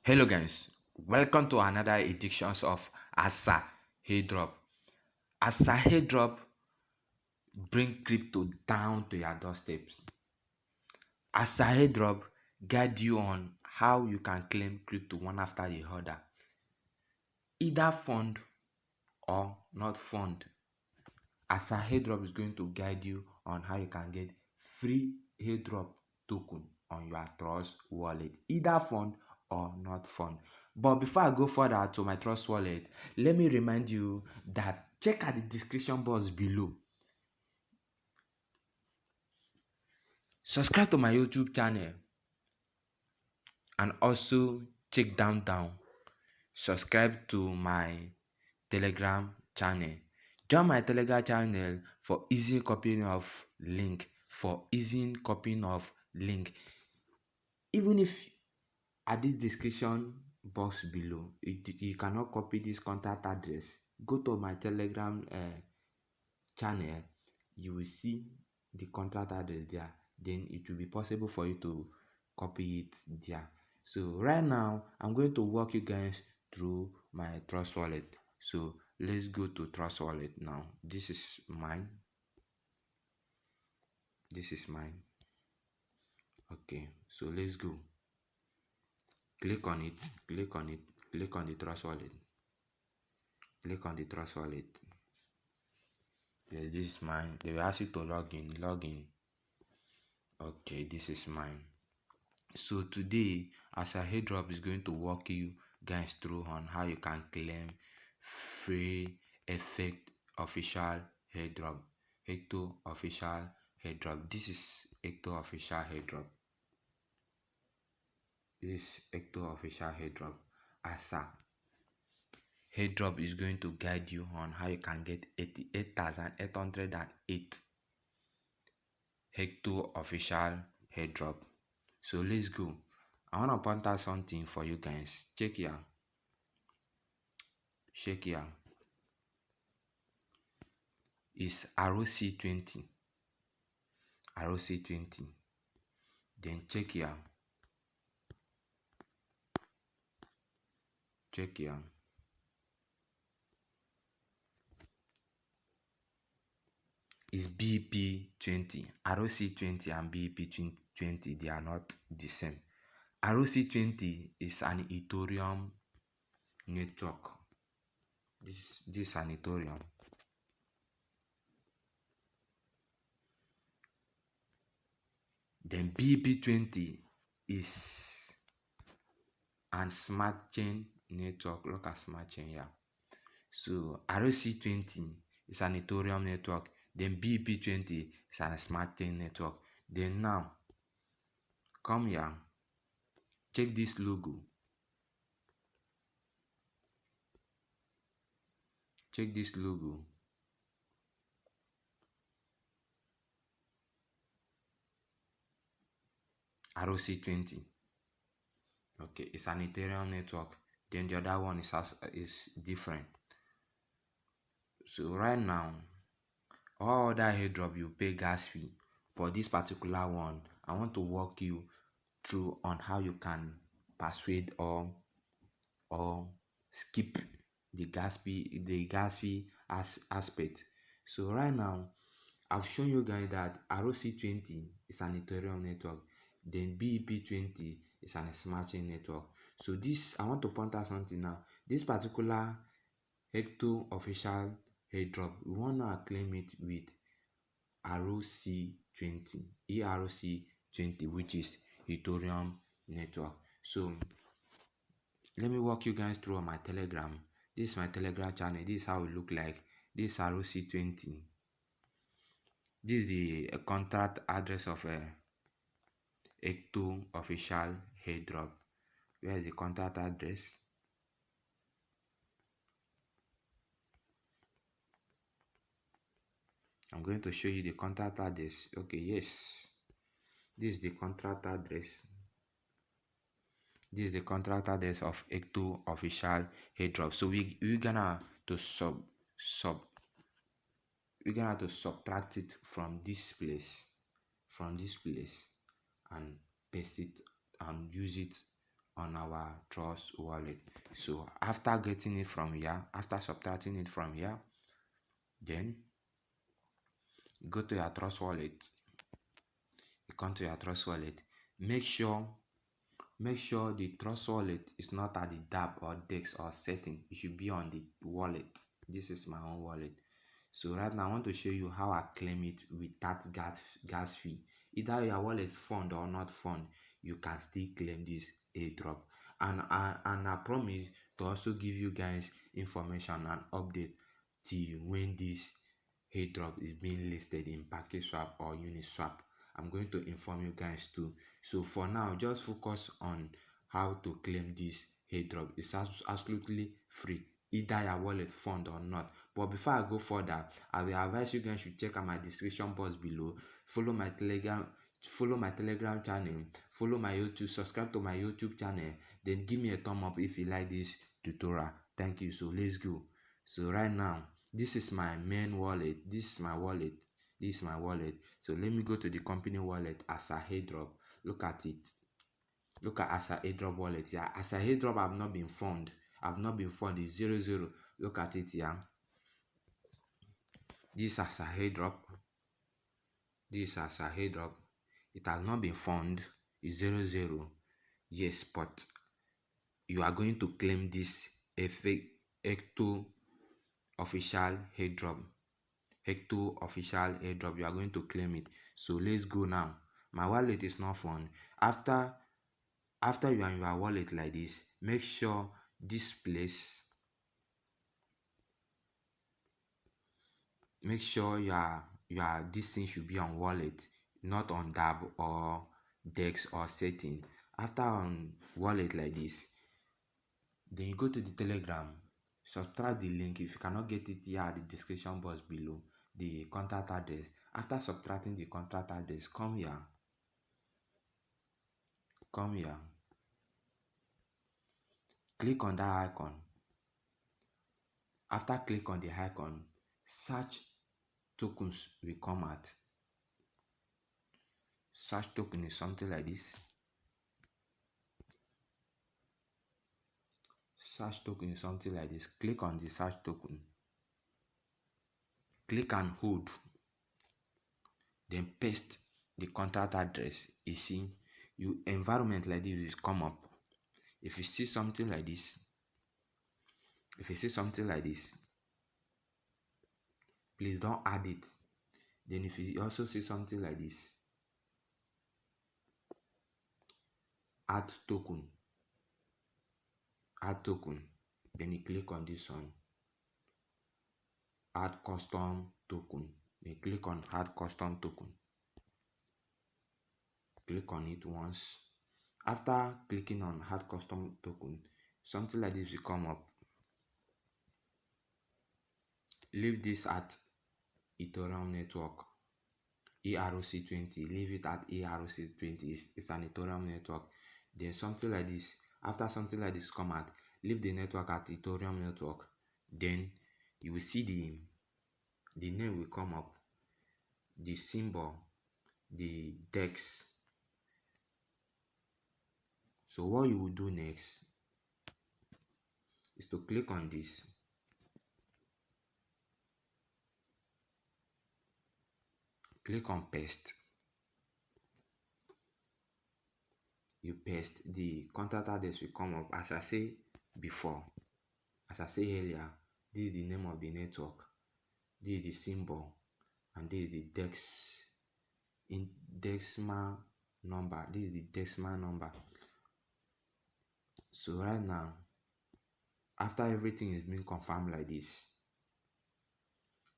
Hello guys, welcome to another edition of Asa Airdrop. Asa Airdrop bring crypto down to your doorsteps. Asa Airdrop guide you on how you can claim crypto one after the other, either fund or not fund. Asa Airdrop is going to guide you on how you can get free Airdrop token on your Trust wallet, either fund or not fund. But before I go further to my Trust wallet, let me remind you that check out the description box below. Subscribe to my YouTube channel and also check down. Subscribe to my Telegram channel. Join my Telegram channel for easy copying of link. Even if at this description box below, you cannot copy this contact address, go to my Telegram channel. You will see the contact address there. Then it will be possible for you to copy it there. So right now, I'm going to walk you guys through my Trust wallet. So let's go to Trust wallet now. This is mine. Okay, so let's go. Click on it. Click on the Trust wallet. Click on the Trust wallet. Yeah, this is mine. They will ask you to log in. Okay, this is mine. So today, Asa Airdrop is going to walk you guys through on how you can claim free effect official airdrop. Ecto official airdrop. This is Ecto official airdrop. Asa Airdrop is going to guide you on how you can get 88,808 Ecto official airdrop. So let's go. I want to point out something for you guys. Check here. Is ROC20. Then check here. Is BEP20. ROC20 and BEP20, they are not the same. ROC20 is an Ethereum network. This is an Ethereum. Then BEP20 is an smart chain network. Look at smart chain here. So ROC20 is an Ethereum network. Then BEP20 is an smart chain network. Then now, come here. Check this logo. ROC20. Okay, it's an Ethereum network. Then the other one is different. So right now, all other airdrop you pay gas fee. For this particular one, I want to walk you through on how you can persuade or skip the gas fee aspect. So right now, I've shown you guys that ROC20 is an Ethereum network. Then BEP20 is an smart chain network. So this, I want to point out something now. This particular Ecto official airdrop, we want to claim it with ERC20, which is Ethereum network. So let me walk you guys through on my Telegram. This is my Telegram channel. This is how it look like. This is ROC20. This is the contact address of Ecto official airdrop. Where is the contact address? I'm going to show you the contact address. Okay, yes. This is the contact address. This is the contact address of Ecto official airdrop. So we're gonna to subtract it from this place, and paste it and use it on our Trust Wallet. So after getting it from here, after subtracting it from here, then you go to your Trust Wallet. You come to your Trust Wallet. Make sure the Trust Wallet is not at the dApp or DEX or setting. It should be on the wallet. This is my own wallet. So right now I want to show you how I claim it without gas fee. Either your wallet fund or not fund, you can still claim this airdrop. And I promise to also give you guys information and update till when this airdrop is being listed in PancakeSwap or Uniswap. I'm going to inform you guys too. So for now, just focus on how to claim this airdrop. It's absolutely free, either your wallet fund or not. But before I go further, I will advise you guys to check out my description box below. Follow my telegram channel, follow my YouTube, subscribe to my YouTube channel, then give me a thumb up if you like this tutorial. Thank you. So let's go. So right now, this is my main wallet. This is my wallet. So let me go to the company wallet as a airdrop. Look at it. Look at as a airdrop wallet here. As a airdrop, I've not been found. It's 00. Look at it here. This is as a airdrop. It has not been found. It's 00. Yes, but you are going to claim this Hecto official airdrop. You are going to claim it. So let's go now. My wallet is not found. After you are in your wallet like this, make sure this place, make sure this thing should be on wallet, not on dApp or DEX or setting. After on wallet like this, then you go to the Telegram, subtract the link. If you cannot get it here at the description box below, the contact address. After subtracting the contact address, come here. Click on that icon. After click on the icon, search tokens will come out. Search token is something like this. Click on the search token. Click and hold. Then paste the contact address. You see, your environment like this will come up. If you see something like this, please don't add it. Then if you also see something like this, add token, then you click on this one, add custom token. Then click on add custom token. Click on it once. After clicking on add custom token, something like this will come up. Leave this at Ethereum network, ERC20. Leave it at ERC20. It's an Ethereum network. Then something like this. After something like this come out, leave the network at Ethereum network. Then you will see the name will come up, the symbol, the DEX. So what you will do next is to click on this. Click on paste. You paste, the contact address will come up. As I say earlier, this is the name of the network, this is the symbol, and this is the decimal number. This is the decimal number. So right now, after everything is being confirmed like this,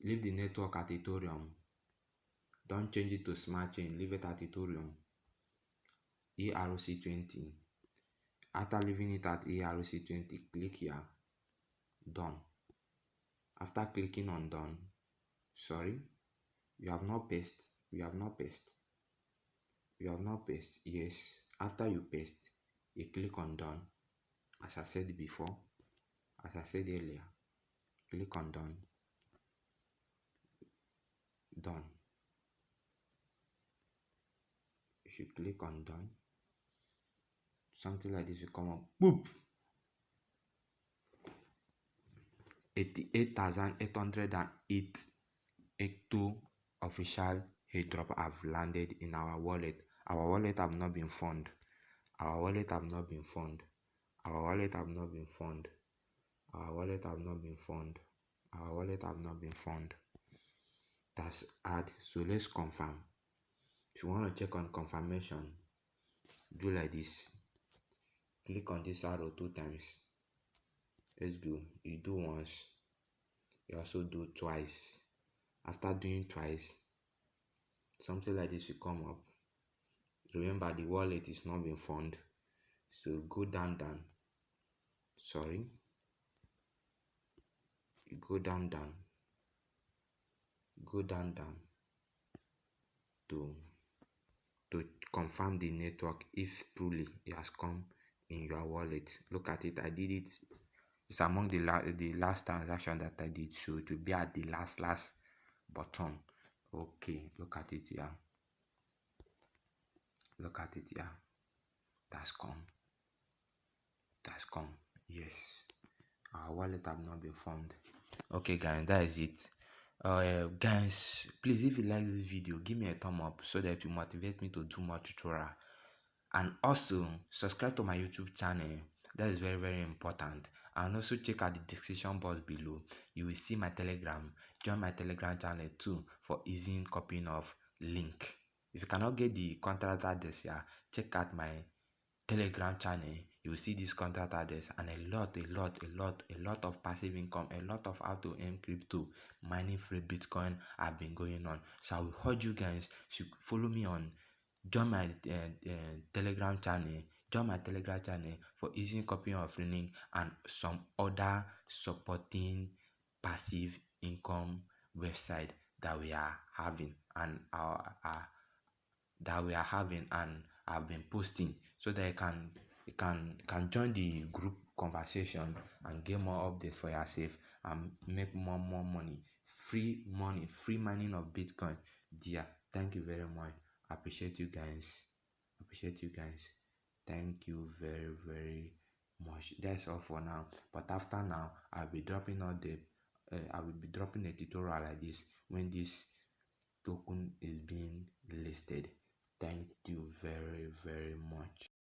leave the network at Ethereum. Don't change it to Smart Chain. Leave it at Ethereum, ERC20. After leaving it at ERC20, click here, done. After clicking on done, you have not paste. Yes. After you paste, you click on done. As I said earlier, click on done. You should click on done. something like this will come up. Boop. 88,808 Ecto official airdrop have landed in our wallet. Our wallet have not been found. Our wallet have not been found. Our wallet have not been found. Our wallet have not been found. Our wallet have not been found. That's add. So let's confirm. If you want to check on confirmation, do like this. Click on this arrow 2 times. Let's go. You do once. You also do twice. After doing twice, something like this will come up. Remember, the wallet is not being found. So go down. Sorry. You go down. Go down to confirm the network if truly it has come in your wallet. Look at it. I did it. It's among the last transaction that I did, so it will be at the last button. Okay, look at it here. Look at it here. That's come. Yes, our wallet have not been found. Okay guys, that is it. Guys, please, if you like this video, give me a thumb up so that it will motivate me to do more tutorial. And also subscribe to my YouTube channel. That is very, very important. And also check out the description box below. You will see my Telegram. Join my Telegram channel too for easy copying of link. If you cannot get the contact address here, check out my Telegram channel. You will see this contact address and a lot of passive income, a lot of how to earn crypto, mining free Bitcoin have been going on. So I will urge you guys to follow me on. Join my Telegram channel. Join my Telegram channel for easy copying of link and some other supporting passive income website that we are having and I've been posting, so that you can join the group conversation and get more updates for yourself and make more money. Free money, free mining of Bitcoin. Dear, thank you very much. Appreciate you guys. Thank you very, very much. That's all for now. But after now, I will be dropping a tutorial like this when this token is being listed. Thank you very, very much.